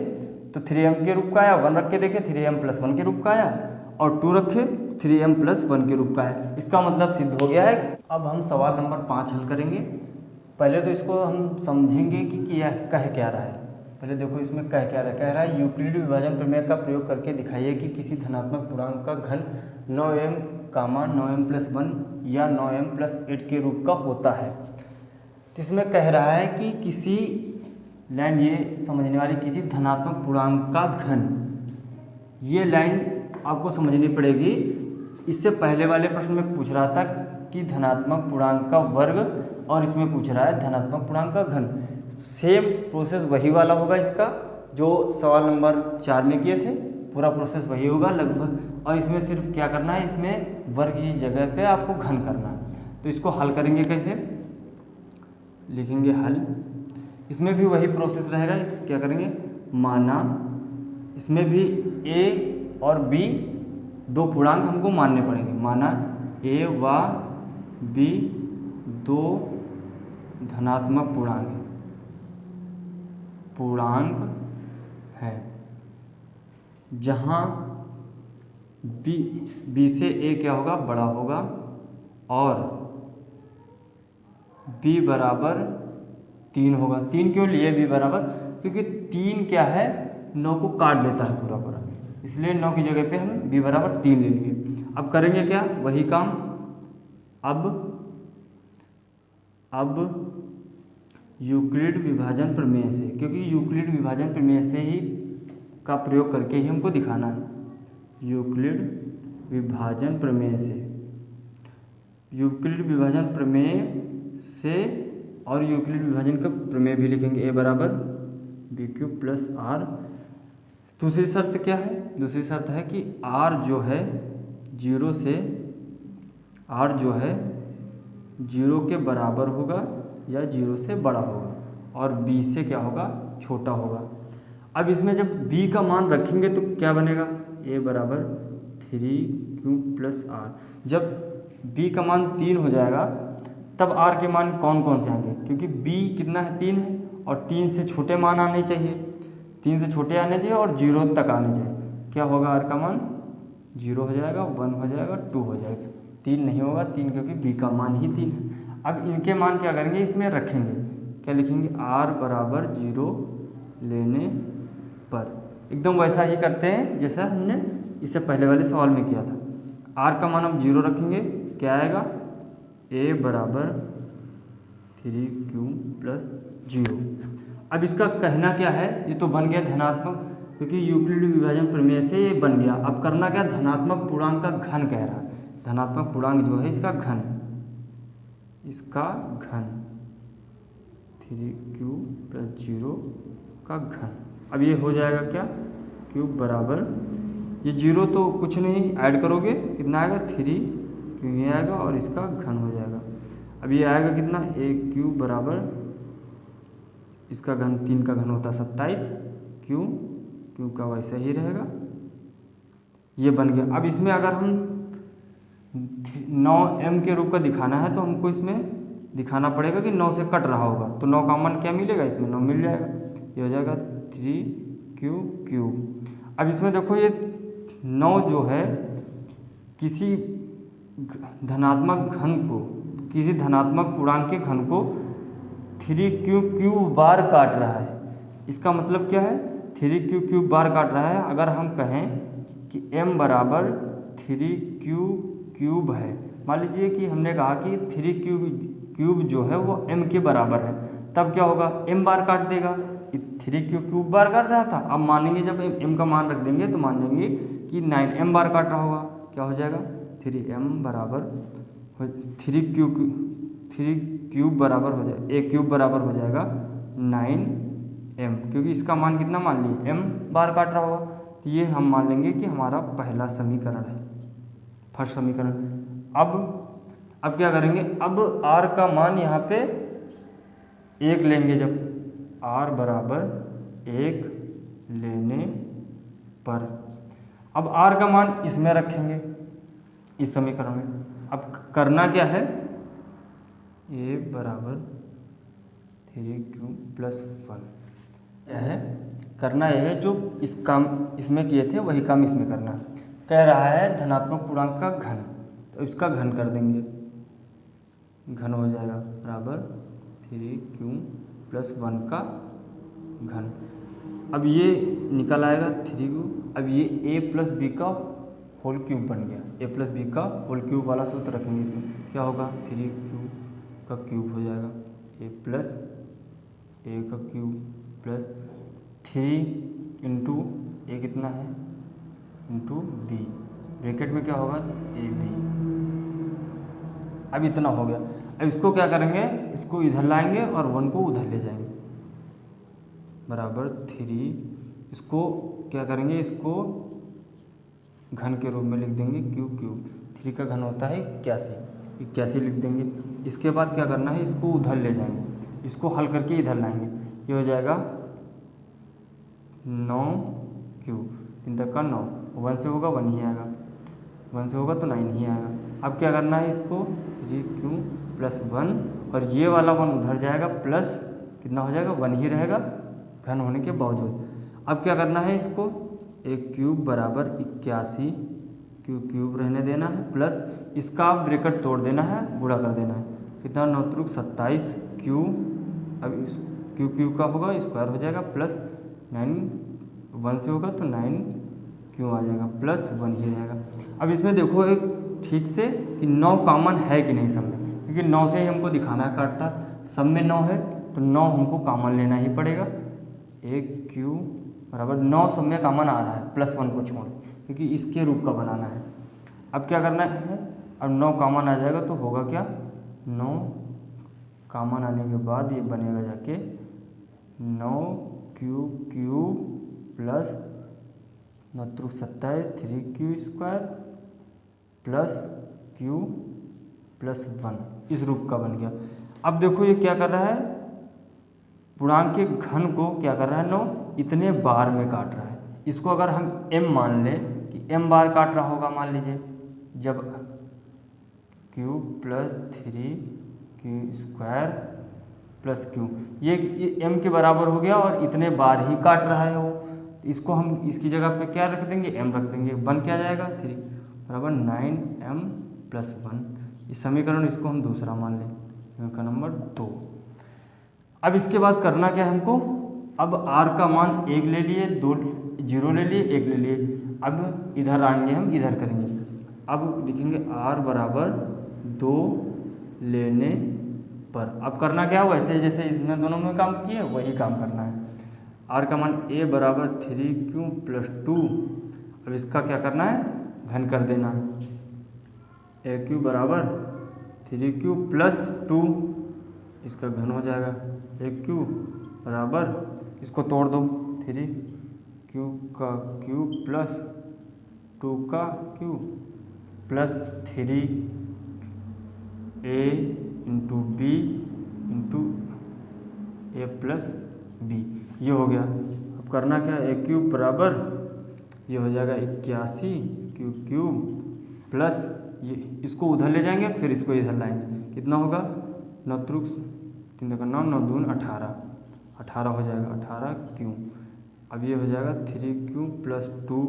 Speaker 1: तो 3m के रूप का आया, 1 रख के देखे 3m + 1 के रूप का आया, और 2 रखे 3m + 1 के रूप का है। इसका मतलब सिद्ध हो गया है। अब हम सवाल नंबर 5 हल करेंगे। पहले तो इसको हम समझेंगे कि कह क्या रहा है। पहले देखो इसमें कह क्या रहा है, कह रहा है यूक्लिड विभाजन प्रमेय का प्रयोग करके दिखाइए कि किसी धनात्मक पूर्णांक का घन 9m, 9m+1 या 9m+8 के रूप का होता है। तो इसमें कह रहा है कि किसी लाइन, ये समझने वाली, किसी धनात्मक पूर्णांक का घन, ये लाइन आपको समझनी पड़ेगी। इससे पहले वाले प्रश्न में पूछ रहा था कि धनात्मक पूर्णांक का वर्ग, और इसमें पूछ रहा है धनात्मक पूर्णांक का घन। सेम प्रोसेस वही वाला होगा इसका जो सवाल नंबर 4 में किए थे, पूरा प्रोसेस वही होगा लगभग। और इसमें सिर्फ क्या करना है, इसमें वर्ग की जगह पे आपको घन करना है। तो इसको हल करेंगे कैसे, लिखेंगे हल। इसमें भी वही प्रोसेस रहेगा, क्या करेंगे, माना इसमें भी a और b 2 पूर्णांक हमको मानने पड़ेंगे। माना a व b 2 धनात्मक पूर्णांक है, जहाँ b से a क्या होगा, बड़ा होगा, और b बराबर 3 होगा। 3 क्यों लिए b बराबर, क्योंकि 3 क्या है, 9 को काट देता है पूरा पूरा, इसलिए 9 की जगह पे हम b बराबर 3 ले लिए। अब करेंगे क्या, वही काम। अब यूक्लिड विभाजन प्रमेय से, क्योंकि यूक्लिड विभाजन प्रमेय से ही का प्रयोग करके ही हमको दिखाना है। यूक्लिड विभाजन प्रमेय से, यूक्लिड विभाजन प्रमेय से, और यूक्लिड विभाजन का प्रमेय भी लिखेंगे, a बराबर BQ + R। दूसरी शर्त क्या है, दूसरी शर्त है कि R जो है 0 से, R जो है 0 के बराबर होगा या 0 से बड़ा होगा, और b से क्या होगा, छोटा होगा। अब इसमें जब b का मान रखेंगे तो क्या बनेगा, a बराबर 3q प्लस आर। जब b का मान 3 हो जाएगा तब r के मान कौन कौन से आएंगे, क्योंकि b कितना है 3 है और 3 से छोटे मान आने चाहिए, 3 से छोटे आने चाहिए और 0 तक आने चाहिए। क्या होगा, r का मान 0 हो जाएगा, 1 हो जाएगा, 2 हो जाएगा, 3 नहीं होगा, 3 क्योंकि b का मान ही 3 है। अब इनके मान क्या करेंगे, इसमें रखेंगे, क्या लिखेंगे, r बराबर 0 लेने पर। एकदम वैसा ही करते हैं जैसा हमने इससे पहले वाले सवाल में किया था। r का मान हम 0 रखेंगे, क्या आएगा, a बराबर 3q प्लस 0। अब इसका कहना क्या है, ये तो बन गया धनात्मक, क्योंकि यूक्लिड विभाजन प्रमेय से ये बन गया। अब करना क्या, धनात्मक पूर्णांक का घन कह रहा है, धनात्मक पूर्णांक जो है इसका घन, इसका घन 3q प्लस 0 का घन। अब ये हो जाएगा क्या, क्यूब बराबर, ये 0 तो कुछ नहीं, ऐड करोगे कितना आएगा, 3 क्यों ये आएगा और इसका घन हो जाएगा। अब ये आएगा कितना, a क्यूब बराबर, इसका घन 3 का घन होता है 27, क्यूब का वैसा ही रहेगा, ये बन गया। अब इसमें अगर हम 9m के रूप का दिखाना है तो हमको इसमें दिखाना पड़ेगा कि 9 से कट रहा होगा, तो 9 का मान क्या मिलेगा, इसमें 9 मिल जाएगा, ये हो जाएगा 3q क्यूब। अब इसमें देखो ये 9 जो है किसी धनात्मक घन को, किसी धनात्मक पूर्णांक के घन को 3q क्यूब बार काट रहा है। इसका मतलब क्या है, 3q क्यूब बार काट रहा है। अगर हम कहें कि m बराबर 3q क्यूब है, मान लीजिए कि हमने कहा कि 3q क्यूब जो है वो m के बराबर है, तब क्या होगा, m बार काट देगा, 3q क्यूब बार काट रहा था। अब मानेंगे जब m का मान रख देंगे तो मान लेंगे कि 9m बार काट रहा होगा, क्या हो जाएगा, 3m बराबर 3 क्यूब बराबर हो जाए, a क्यूब बराबर हो जाएगा 9m, क्योंकि इसका मान कितना मान लिए, m बार काट रहा होगा। तो ये हम मान लेंगे कि हमारा पहला समीकरण है, फर्स्ट समीकरण। अब क्या करेंगे, अब r का मान यहाँ पे 1 लेंगे, जब r बराबर 1 लेने पर, अब r का मान इसमें रखेंगे, इस समीकरण में। अब करना क्या है, a बराबर 3q प्लस 1, क्या है करना, यह है जो इस काम इसमें किए थे वही काम इसमें करना है। कह रहा है धनात्मक पूर्णांक का घन, तो इसका घन कर देंगे, घन हो जाएगा बराबर 3q प्लस 1 का घन। अब ये निकल आएगा 3q, अब ये a प्लस बी का होल क्यूब बन गया, a प्लस बी का होल क्यूब वाला सूत्र रखेंगे इसमें, क्या होगा, 3q का क्यूब हो जाएगा, a प्लस a का क्यूब प्लस 3 इंटू ए कितना है, इंटू बी, ब्रैकेट में क्या होगा, ए बी। अब इतना हो गया। अब इसको क्या करेंगे, इसको इधर लाएंगे और 1 को उधर ले जाएंगे, बराबर 3, इसको क्या करेंगे, इसको घन के रूप में लिख देंगे, क्यूब 3 का घन होता है 81 लिख देंगे। इसके बाद क्या करना है, इसको उधर ले जाएंगे, इसको हल करके इधर लाएंगे, ये हो जाएगा 9 क्यूब, 3 तक का 9, 1 से होगा 1 ही आएगा, 1 से होगा तो 9 ही आएगा। अब क्या करना है, इसको 3q प्लस 1 और ये वाला 1 उधर जाएगा, प्लस कितना हो जाएगा, 1 ही रहेगा घन होने के बावजूद। अब क्या करना है, इसको एक क्यूब बराबर 81 क्यूब रहने देना है, प्लस इसका ब्रैकेट तोड़ देना है, गुणा कर देना है, कितना 9 त्रिक 27 क्यूब। अब इस क्यूब का होगा स्क्वायर हो जाएगा, प्लस 9 1 से होगा तो 9 क्यों आ जाएगा, प्लस 1 ही रहेगा। अब इसमें देखो एक ठीक से कि 9 कॉमन है कि नहीं सब में, क्योंकि 9 से ही हमको दिखाना है काटता, सब में 9 है तो 9 हमको कॉमन लेना ही पड़ेगा। एक क्यूब बराबर 9 सब में कॉमन आ रहा है, प्लस 1 को छोड़, क्योंकि इसके रूप का बनाना है। अब क्या करना है, अब 9 कॉमन आ जाएगा तो होगा क्या, 9 कॉमन आने के बाद ये बनेगा जाके 9 क्यूब प्लस 9 त्रिक 27 3q square plus q plus 1, इस रूप का बन गया। अब देखो ये क्या कर रहा है, पूर्णांक के घन को क्या कर रहा है, 9 इतने बार में काट रहा है। इसको अगर हम m मान लें कि m बार काट रहा होगा मान लीजिए, जब q plus 3q² plus q, ये m के बराबर हो गया और इतने बार ही काट रहा है वो, तो इसको हम इसकी जगह पे क्या रख देंगे, m रख देंगे, 1 क्या जाएगा 3 बराबर 9m प्लस 1। इस समीकरण इसको हम दूसरा मान लें, समीकरण नंबर 2। अब इसके बाद करना क्या है हमको, अब r का मान 1 ले लिए, 2 0 ले लिए, 1 ले लिए, अब इधर आएंगे हम, इधर करेंगे, अब लिखेंगे r बराबर 2 लेने पर। अब करना क्या है, वैसे जैसे इसमें दोनों में काम किए वही काम करना है। r का मान a बराबर 3q प्लस 2, अब इसका क्या करना है, घन कर देना है, aq बराबर 3q प्लस 2, इसका घन हो जाएगा, aq बराबर, इसको तोड़ दो, 3q का q प्लस 2 का q plus 3a into B into A plus B, ये हो गया। अब करना क्या है, aq बराबर ये हो जाएगा 81q क्यूब प्लस ये, इसको उधर ले जाएंगे फिर इसको इधर लाएंगे, कितना होगा 9 त्रुक 3 का 9 9 दून 18 हो जाएगा, 18q। अब ये हो जाएगा 3q प्लस 2,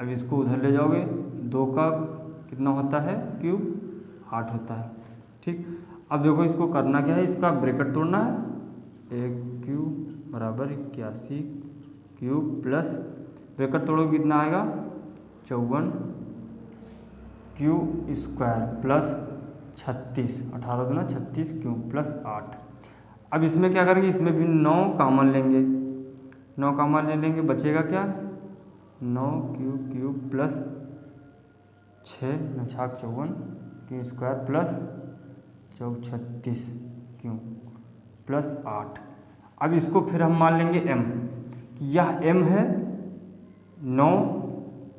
Speaker 1: अब इसको उधर ले जाओगे, 2 का कितना होता है क्यूब, 8 होता है, ठीक। अब देखो इसको करना क्या है, इसका ब्रैकेट तोड़ना है, aq बराबर 81q प्लस ब्रैकेट तोड़ोगे कितना आएगा 54q² प्लस 36, 18 दूना 36q प्लस 8। अब इसमें क्या करेंगे, इसमें भी 9 कॉमन लेंगे, 9 कॉमन ले लेंगे, बचेगा क्या 9q क्यूब प्लस 6 9 छाक 54q² प्लस 36q प्लस 8। अब इसको फिर हम मान लेंगे m, यह m है, 9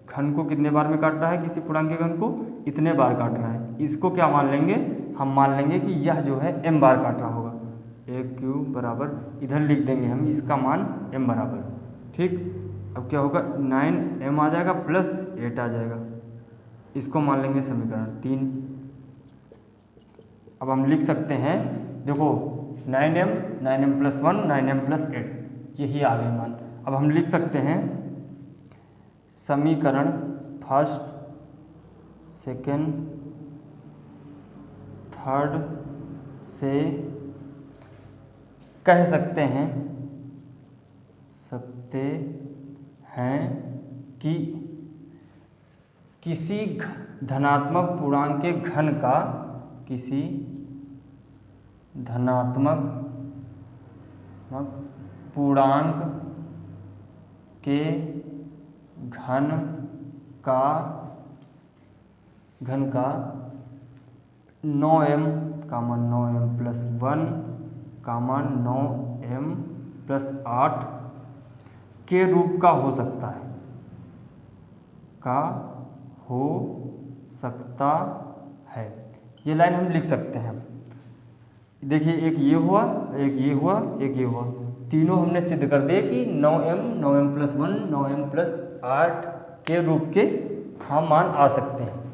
Speaker 1: घन को कितने बार में काट रहा है, किसी पूर्णांक के घन को इतने बार काट रहा है, इसको क्या मान लेंगे, हम मान लेंगे कि यह जो है m बार काट रहा होगा, aq बराबर इधर लिख देंगे हम इसका मान m बराबर, ठीक। अब क्या होगा 9m आ जाएगा प्लस 8 आ जाएगा, इसको मान लेंगे समीकरण 3। अब हम लिख सकते हैं, देखो 9m प्लस 1 9m प्लस 8, यही आ गए मान। अब हम लिख सकते हैं समीकरण फर्स्ट सेकेंड थर्ड से कह सकते हैं कि किसी धनात्मक पूर्णांक के घन का, किसी धनात्मक पूर्णांक के घन का 9m 9m plus 1 9m plus 8 के रूप का हो सकता है, ये लाइन हम लिख सकते हैं। देखिए एक ये हुआ, एक ये हुआ, एक ये हुआ, तीनों हमने सिद्ध कर दिए कि 9m प्लस 1 9m प्लस 8 के रूप के हम मान आ सकते हैं।